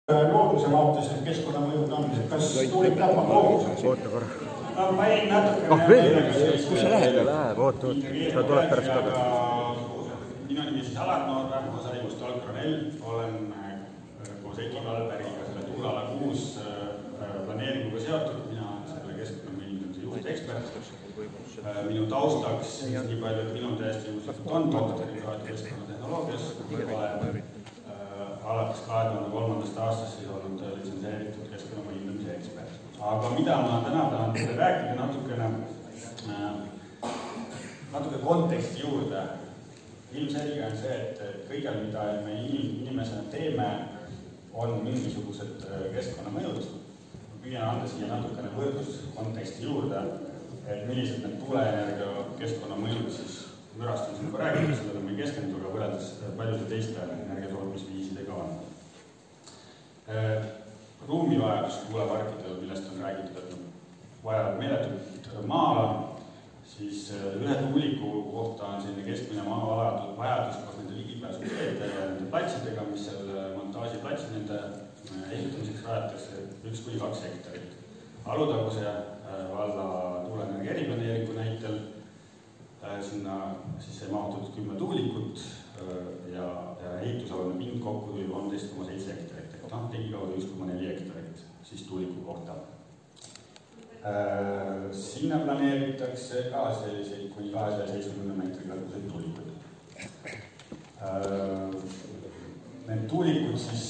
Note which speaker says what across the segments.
Speaker 1: looduse vaates need keskkonnamõjud on, kas tuulik tapab looduse?
Speaker 2: Oota korra.
Speaker 1: Ma jäin natukene...
Speaker 2: Kus sa lähed? Oota, sa tuleb pärast tagasi.
Speaker 1: Minu nimi siis Alar Noorve, ma sai just Alkronell, olen koos Eki Valberiga selle Tuulala 6 planeeringuga seotud, mina olen selle keskkonnamõjindamise juhtekspert. Minu taustaks nii palju, et minul täiesti juhuslikult on doktorikraad keskkonnatehnoloogias, olen alates 2003. aastast olnud litsenseeritud keskkonnamõjindamise ekspert. Aga mida ma täna tahan teile rääkida natuke konteksti juurde. Ilmselge on see, et kõigel, mida me inimesena teeme, on mingisugused keskkonnamõjud. Ma püüan anda siia natukene võrdluskonteksti juurde, et millised need tuuleenergia keskkonnamõjud siis mürast on siin juba räägitud, sellele me ei keskendu, aga võrreldes paljude teiste energiatootmisviisidega on. Ruumivajadus tuuleparkidel, millest on räägitud, et vajavad meeletult maala, siis ühe tuuliku kohta on selline keskmine maavajadus koos nende ligipääsuteede ja nende platsidega, mis selle montaažiplatsi nende ehitamiseks rajatakse 1–2 hektarit. Alutaguse valla tuuleenergia eriplaneeringu näitel sinna siis sai mahutud 10 tuulikut ja ehitusalune pind kokku tuli 13,7 hektarit, tegikaudu 1,4 hektarit siis tuuliku kohta. Sinna planeeritakse ka selliseid kuni 270 meetri kõrguseid tuulikuid. Need tuulikud siis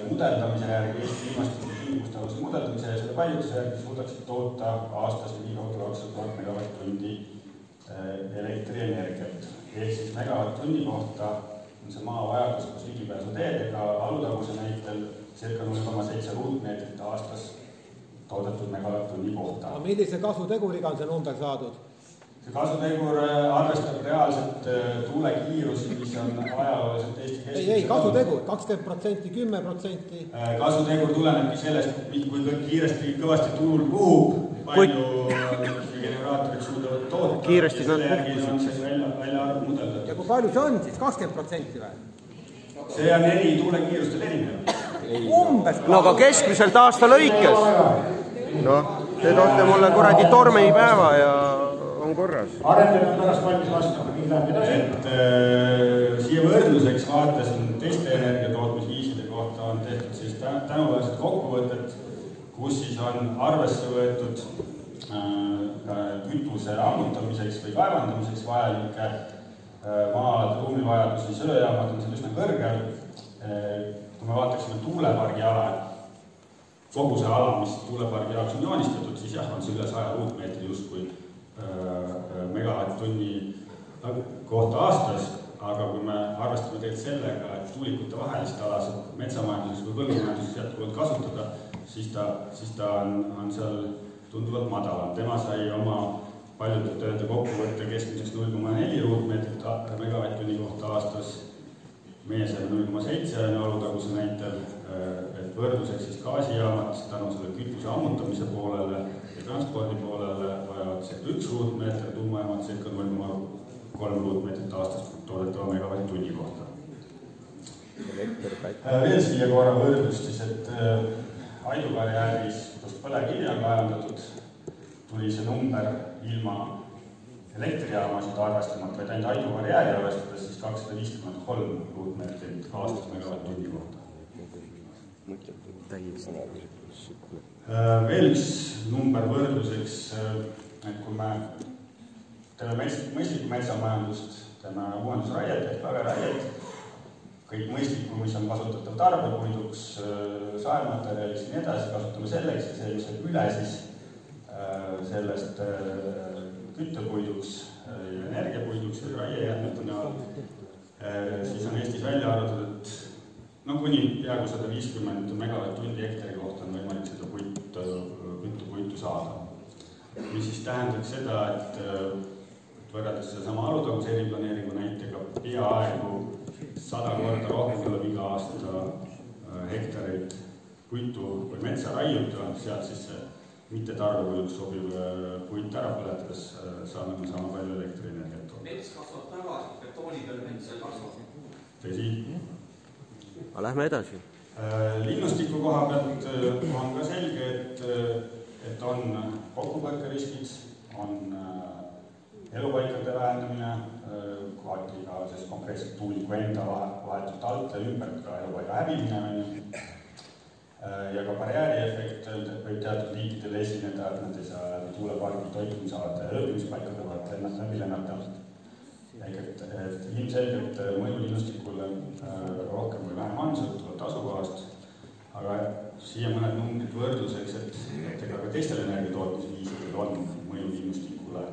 Speaker 1: mudeldamise järgi, Eesti ilmastikutingimuste aluste mudeldamise ja selle paljutuse järgi suudaksid toota aastas ligikaudu 200 000 megavatt-tundi elektrienergiat. Ehk siis megavatt-tunni kohta on see maavajadus koos ligipääsuteedega alutaguse näitel circa 0,7 ruutmeetrit aastas toodetud megavatt-tunni kohta.
Speaker 3: Millise kasuteguriga on see number saadud?
Speaker 1: See kasutegur arvestab reaalselt tuulekiirusi, mis on ajalooliselt Eesti keskmised.
Speaker 3: Ei, kasutegur, 20%, 10%.
Speaker 1: Kasutegur tulenebki sellest, kui kiiresti kõvasti tuul puhub, palju generaatorid suudavad toota.
Speaker 2: Kiiresti
Speaker 1: selle järgi on see välja arv mudeldatud.
Speaker 3: Ja kui palju see on siis? 20% või?
Speaker 1: See on eri tuulekiirustel erinev.
Speaker 3: Umbes.
Speaker 2: No aga keskmiselt aasta lõikes. Noh, te toote mulle kuradi tormeipäeva ja on korras.
Speaker 1: Arendajad on pärast valmis vastama. Et siia võrdluseks vaatasin teiste energiatootmisviiside kohta on tehtud siis tänuväärset kokkuvõtet, kus siis on arvesse võetud kütuse ammutamiseks või kaevandamiseks vajalike maa-alade ruumivajadus ja sööjaamad on seal üsna kõrgel. Kui me vaataksime tuulepargi ala, kogu see ala, mis tuulepargi jaoks on joonistatud, siis jah, on see üle 100 ruutmeetri justkui megavatt-tunni kohta aastas, aga kui me arvestame tegelikult sellega, et tuulikute vahelist alasid metsamajanduses või põllumajanduses jätkuvalt kasutada, siis ta on seal tunduvalt madalam. Tema sai oma paljude tööde kokkuvõtte keskmiseks 0,4 ruutmeetrit megavatt-tunni kohta aastas. Meie saime 0,7 alutaguse näitel, et võrdluseks siis gaasijaamad tänu selle kütuse ammutamise poolele ja transpordi poolele vajavad circa 1 ruutmeeter, tuumajaamad circa 0,3 ruutmeetrit aastas toodetava megavatt-tunni kohta. Veel siia korra võrdlust siis, et Aidu-karjääris, kus põlevkivi on kaevandatud, tuli see number ilma elektrijaamasid arvestamata, vaid ainult Aidu-karjääri arvestades siis 253 ruutmeetrit aastas megavatt-tunni kohta. Veel üks number võrdluseks, et kui me teeme mõistlikku metsamajandust, teeme uuendusraiet ehk lageraiet, kõik mõistlikku, mis on kasutatav tarbepuiduks, saematerjaliks ja nii edasi, kasutame selleks ja see, mis on üle siis sellest küttepuiduks ja energiapuiduks või raiejäätmete näol, siis on Eestis välja arvatud, et kuni peaaegu 150 megavatt-tundi hektari kohta on võimalik seda küttepuitu saada. Mis siis tähendaks seda, et võrreldes selle sama alutaguse eriplaneeringu näitega peaaegu 100 korda rohkem tuleb iga aasta hektarit puitu või metsa raiuta, sealt siis see mitte tarbepuiduks sobiv puit ära põletades saame palju elektrienergiat.
Speaker 4: Mets kasvab tagasi, betooni peal mets kasvab.
Speaker 1: Tõsi.
Speaker 2: Aga lähme edasi.
Speaker 1: Linnustiku on ka selge, et on kokkupõrkeriskid, on elupaikade vähendamine, kohati ka konkreetselt tuuliku enda vahetult alt ja ümber ka elupaiga hävimine ja ka barjääriefekt võib teatud liikidel esineda, et nad ei saa tuulepargi toitumisalade ja ööbimispaikade vahelt läbi lennata. Et ilmselgelt mõju linnustikule rohkem või vähem on sõltuvalt asukohast, aga siia mõned numbrid võrdluseks, et ega ka teistel energiatootmisviisidel on mõju linnustikule,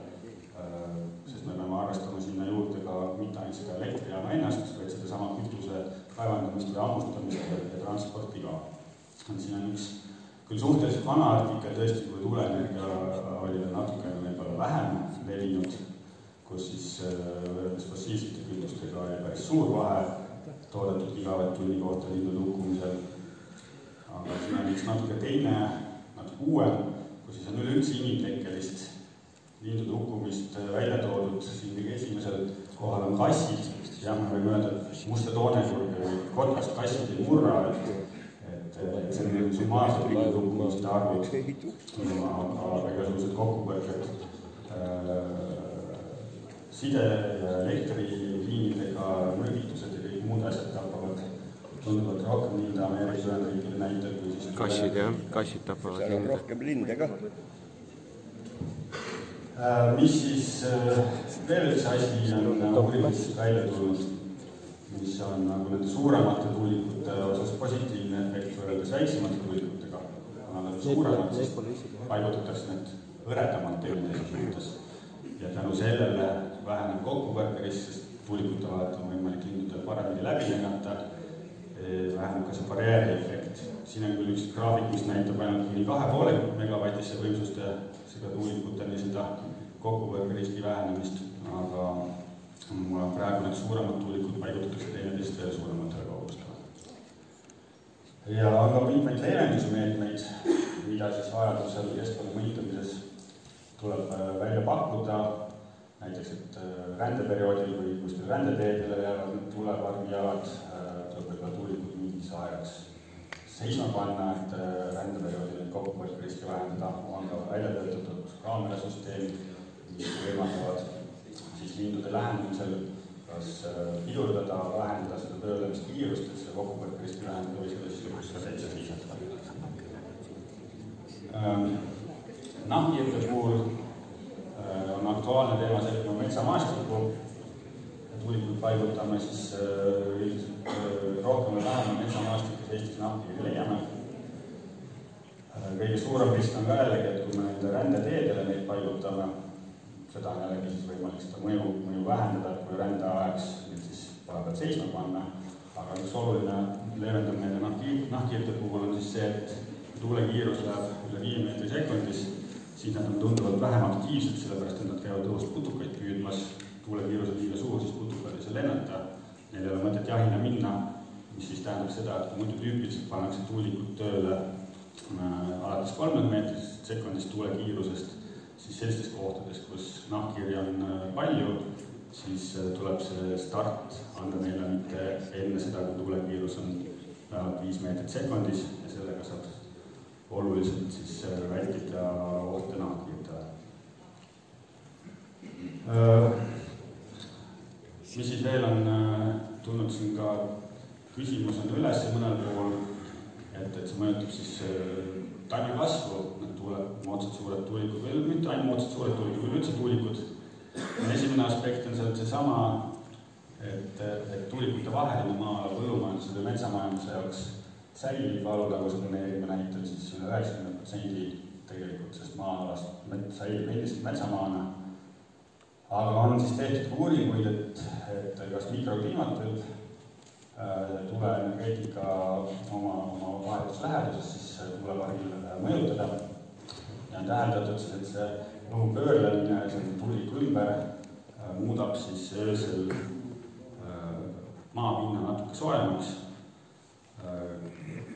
Speaker 1: sest me peame arvestama sinna juurde ka mitte ainult seda elektrijaama ennast, vaid seda sama kütuse kaevandamist või ammustamist ja transporti ka. Siin on üks küll suhteliselt vana artikkel tõesti, kui tuuleenergia oli natukene võib-olla vähem levinud, kus siis võrreldes fossiilsete kütustega oli päris suur vahe toodetud gigavatt-tunni kohta lindude hukkumisel. Aga siin on üks natuke teine, natuke uuem, kus siis on üleüldse inimtekkelist lindude hukkumist välja toodud. Siin kõige esimesel kohal on kassid. Ja me võime öelda, et musta toonekurge või kotkast kassid ei murra, et see on summaarsed lindude hukkumiste arvud, aga igasugused kokkupõrked side ja elektriliinidega, mürgitused ja kõik muud asjad tapavad tunduvalt rohkem linde Ameerika Ühendriikide näitel kui siis
Speaker 2: kassid, jah, kassid tapavad linde.
Speaker 5: Rohkem linde ka.
Speaker 1: Mis siis veel üks asi on uurimisest välja tulnud, mis on nagu nende suuremate tuulikute osas positiivne efekt võrreldes väiksemate tuulikutega. Kuna nad suuremad, siis paigutatakse need hõredamalt teineteise suhtes. Ja tänu sellele väheneb kokkupõrkerisk, sest tuulikute vahet on võimalik lindudel paremini läbi lennata, väheneb ka see barjääriefekt. Siin on küll üks graafik, mis näitab ainult kuni 2,5 megavatisse võimsuste seda tuulikuteni seda kokkupõrkeriski vähenemist, aga mul on praegu need suuremad tuulikud paigutatakse teineteist veel suurematele kaugustele. Ja on ka mitmeid leevendusmeetmeid, mida siis vajadusel keskkonna mõjutamises tuleb välja pakkuda, näiteks, et rändeperioodil või kuskil rändeteedele jäävad need tuulepargi jalad, tuleb võib-olla tuulikud mingis ajaks seisma panna, et rändeperioodil kokkupõrkeriski vähendada. On ka välja töötatud kaamerasüsteemid, mis võimaldavad siis lindude lähendamisel kas pidurdada, vähendada seda pöörlemiskiirust, et seda kokkupõrkeriski vähendada või seda siis lõpuks ka seitse siisata. Nahkhiirde puhul on aktuaalne teema see, et kui metsamaastiku tuulikuid paigutame, siis rohkem või vähem metsamaastikus Eestis nahkhiiri leiame. Kõige suurem risk on ka jällegi, et kui me nende rändeteedele neid paigutame, seda on jällegi siis võimalik seda mõju vähendada, et kui rände ajaks neid siis vahepeal seisma panna. Aga üks oluline leevendamine nahkhiirde puhul on siis see, et tuulekiirus läheb üle 5 meetri sekundis, siis nad on tunduvalt vähem aktiivsed, sellepärast et nad käivad õhust putukaid püüdmas. Tuulekiirus on liiga suur, siis putukad ei saa lennata. Neil ei ole mõtet jahina minna, mis siis tähendab seda, et kui muidu tüüpiliselt pannakse tuulikud tööle alates 30 meetrisest sekundist tuulekiirusest, siis sellistes kohtades, kus nahkhiiri on palju, siis tuleb see start anda neile mitte enne seda, kui tuulekiirus on vähemalt 5 meetrit sekundis ja sellega saab oluliselt siis vältida ohte nahkhiirdele. Mis siis veel on tulnud siin ka küsimus on üles mõnel pool, et see mõjutab siis taimekasvu, need moodsad suured tuulikud või mitte ainult moodsad suured tuulikud, või üldse tuulikud. Esimene aspekt on seesama, et tuulikute vaheline maa põllumajanduse või metsamajanduse jaoks säilib alutaguse planeerime näitel siis üle 90% tegelikult, sest maa-alast säilib endiselt metsamaana. Aga on siis tehtud uuringuid, et kas mikrokliimat võib tuuleenergeetika oma vahetus läheduses siis tuulepargil mõjutada. Ja on täheldatud, et see õhupöörlemine tuuliku ümber muudab siis öösel maapinna natuke soojemaks.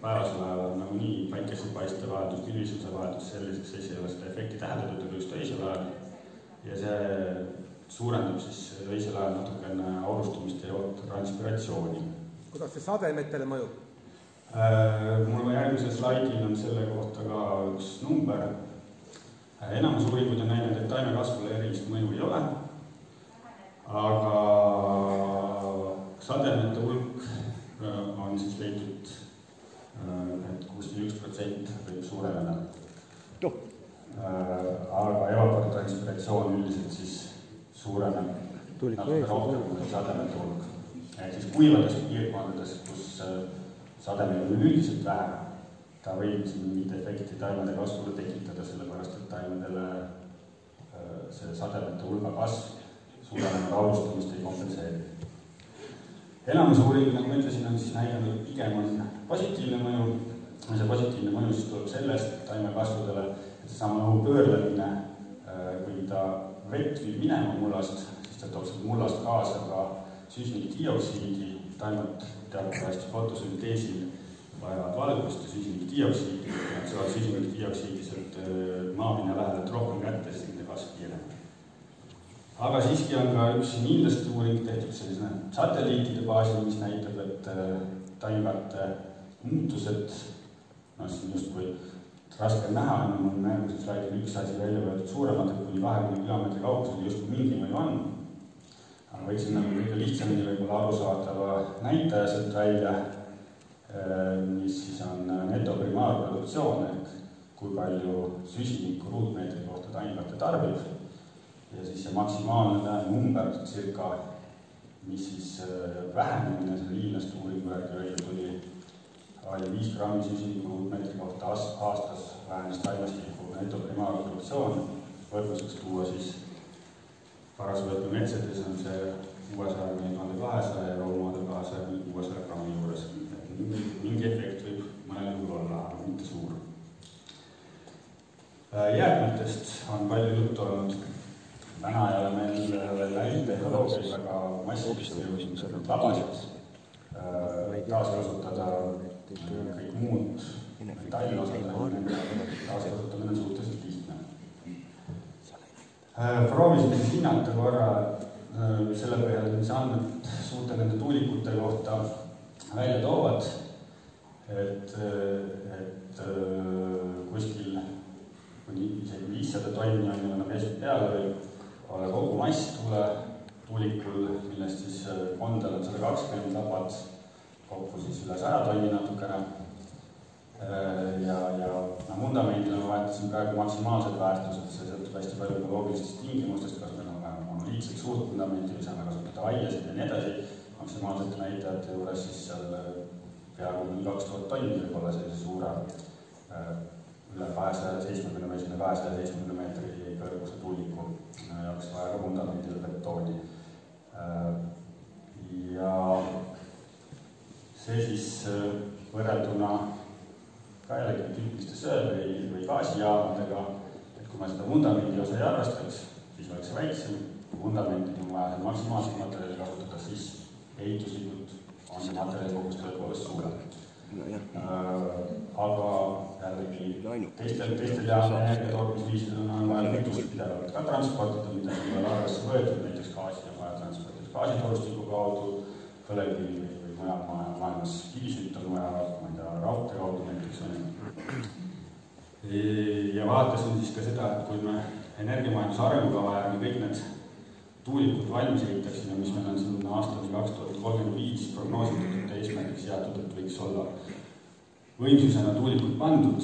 Speaker 1: Päevasel ajal on nagu nii päikesepaiste vahetus, külvisuse vahetus selliseks, ei ole seda efekti täheldatud, aga just öisel ajal. Ja see suurendab siis öisel ajal natukene aurustumist ja transpiratsiooni.
Speaker 3: Kuidas see sademetele mõjub?
Speaker 1: Mul on järgmisel slaidil slaidil on selle kohta ka üks number. Enamus uuringud on näinud, et taimekasvule erilist mõju ei ole, aga sademete hulk on siis leitud, et 61% võib suureneda. Aga evaportranspiratsioon üldiselt siis suureneb natuke rohkem kui sademete hulk. Ehk siis kuivades piirkondades, kus sademeid on üldiselt vähe, ta võib mingit efekti taimede kasvule tekitada, sellepärast et taimedele see sademete hulga kasv suurenenud alustamist ei kompenseeri. Enamus uuringud, nagu ma ütlesin, on siis näidanud, et pigem on positiivne mõju. See positiivne mõju siis tuleb sellest taimekasvudele, et seesama õhu pöörlemine, kui ta vett viib minema mullast, siis ta toob seda mullast kaasa ka süsinikdioksiidi, taimed teatavasti fotosünteesil vajavad valgust ja süsinikdioksiidi, nad saavad süsinikdioksiidi sealt maapinna lähedalt rohkem kätte, siis nende kasv kiiremini. Aga siiski on ka üks hiinlaste uuring tehtud selline satelliitide baasil, mis näitab, et taimete muutused, siin just kui raske näha on, on järgmisel slaidil üks asi välja võetud suurematelt kuni 20 kilomeetri kaugusel just kui mingi mõju on. Aga võiksin nagu kõige lihtsamini võib-olla arusaadava näitaja sealt välja, mis siis on netoprimaarproduktsioon ehk kui palju süsinikku ruutmeetri kohta taimete tarbib. Ja siis see maksimaalne number circa, mis siis vähenemine selle hiinlaste uuringu järgi välja tuli 5 grammi süsinikku ruutmeetri kohta aastas vähenes taimestiku netoprimaarproduktsioon. Võrdluseks tuua siis parasvõetu metsades on see 600–1200 ja rohumaadel 200–600 grammi juures. Mingi efekt võib mõnel juhul olla, aga mitte suur. Jäätmetest on palju juttu olnud. Täna ei ole meil veel läinud tehnoloogiaid väga massiliselt labasid taaskasutada kõik muud metallosad, taaskasutamine on suhteliselt lihtne. Proovisime siis hinnata korra selle põhjal, mis andmed suurte nende tuulikute kohta välja toovad, et kuskil kuni isegi 500 tonni on meil keskelt peale või ole kogu mass tuulikul, millest siis kondel on 120 lapad, kokku siis üle 100 tonni natukene. Ja vundamendile ma vahetasime praegu maksimaalsed väärtused, see sõltub hästi palju bioloogilistest tingimustest, kas meil on vähem monoliitseks suurt vundamenti või saame kasutada aiasid ja nii edasi. Maksimaalsete näitajate juures siis seal peaaegu 2000 tonni võib olla sellise suure üle 270 meetri kõrguse tuuliku jaoks vaja ka vundamendile betooni. Ja see siis võrrelduna ka jällegi tüüpiliste söe- või gaasijaamadega, et kui ma seda vundamendi osa ei arvestaks, siis oleks see väiksem. Kui vundamendi on vaja maksimaalselt materjali kasutada, siis ehituslikult on see materjali kogus tõepoolest suurem. Aga jällegi teistel energiatootmisviisidel on vaja kütust pidevalt ka transportida, mida ei ole arvesse võetud, näiteks gaasi on vaja transportida gaasitorustiku kaudu, põlevkivi või mujal maailmas kivisütt on vaja, ma ei tea, raudtee kaudu näiteks. Ja vaatasin siis ka seda, et kui me energiamajanduse arengukava järgi kõik need tuulikud valmis ehitaksime, mis meil on siin aastani 2035 prognoositud, et eesmärgiks jäetud, et võiks olla võimsusena tuulikud pandud.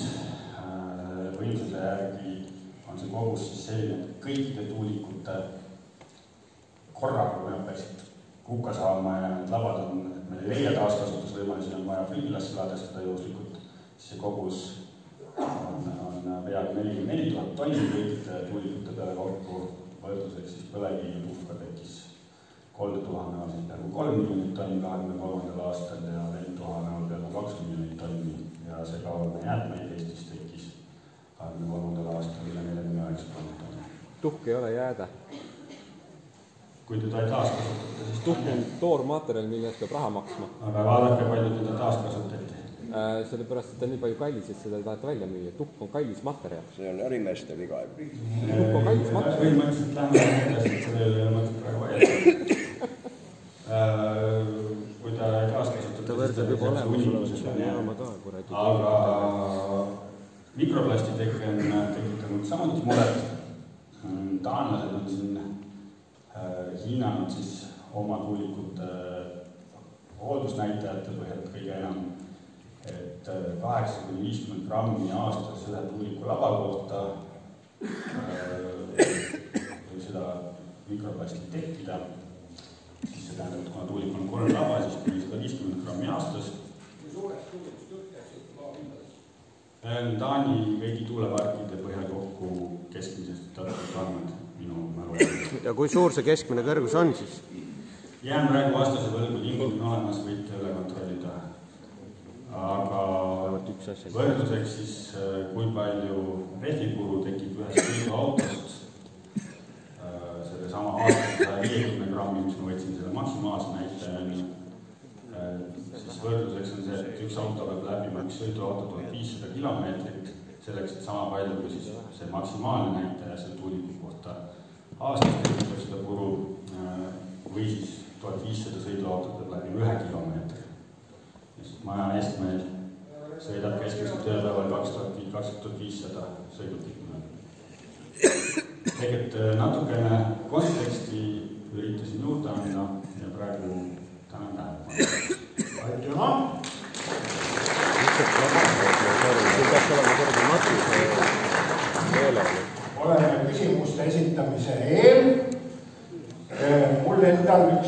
Speaker 1: Võimsuse järgi on see kogus siis selline, et kõikide tuulikute korraga, kui nad peaksid kukka saama ja need labad on, et meil ei leia taaskasutusvõimalusi, on vaja prügilasse ladestada juhuslikult, siis see kogus on peaaegu 44 000 tonni kõikide tuulikute peale kokku. Võrdluseks siis põlevkivi puhka tekkis 3000 näol siis peaaegu 3 miljonit tonni 23. aastal ja lentuha näol peaaegu 2 miljonit tonni ja see kavalme jäätmeid Eestis tekkis 23. aastal üle 49 tonni.
Speaker 5: Tuhk ei ole jääde.
Speaker 1: Kui teda ei taaskasutata, siis
Speaker 5: tuhk on toormaterjal, millest peab raha maksma.
Speaker 1: Aga vaadake, palju teda taaskasutati.
Speaker 5: Sellepärast, et ta on nii palju kallis, et seda ei taheta välja müüa. Tuhk on kallis materjal.
Speaker 2: See on ärimeeste viga.
Speaker 5: Tuhk on kallis materjal.
Speaker 1: Põhimõtteliselt lähme edasi, et seda ei ole mõtet praegu vajada. Kui ta ei taaskasutada,
Speaker 2: ta võrdab juba olemas olevat jaama ka,
Speaker 1: aga Mikroplasti teke on tekitanud samuti muret. Taanlased on siin hinnanud siis oma tuulikute hooldusnäitajate põhjalt kõige enam, et 8–50 grammi aastas ühe tuuliku laba kohta võib seda mikroplasti tekkida. Siis see tähendab, et kuna tuulik on 3 laba, siis kuni 150 grammi aastas. Taani veidi tuuleparkide põhjal kokku keskmisest täpselt andmed minu mälu.
Speaker 2: Ja kui suur see keskmine kõrgus on siis?
Speaker 1: Jään praegu vastase võlgu, tingimused on olemas, võite üle kontrollida. Aga võrdluseks siis, kui palju vehvipuru tekib ühest sõiduautost, selle sama aastast 150 grammi, mis ma võtsin selle maksimaalse näitaja, siis võrdluseks on see, et üks auto peab läbima üks sõiduauto 1500 kilomeetrit, selleks, et sama palju kui siis see maksimaalne näitaja selle tuuliku kohta aastas tekitab seda puru või siis 1500 sõiduautot peab läbima 1 kilomeetri. Maja Estmeel sõidab keskmiselt tööpäeval 2500 sõidutit. Tegelikult natukene konteksti üritasin juurde anda ja praegu tänan tähelepanu.
Speaker 6: Aitüma! Oleme küsimuste esitamise eel. Mul endal üks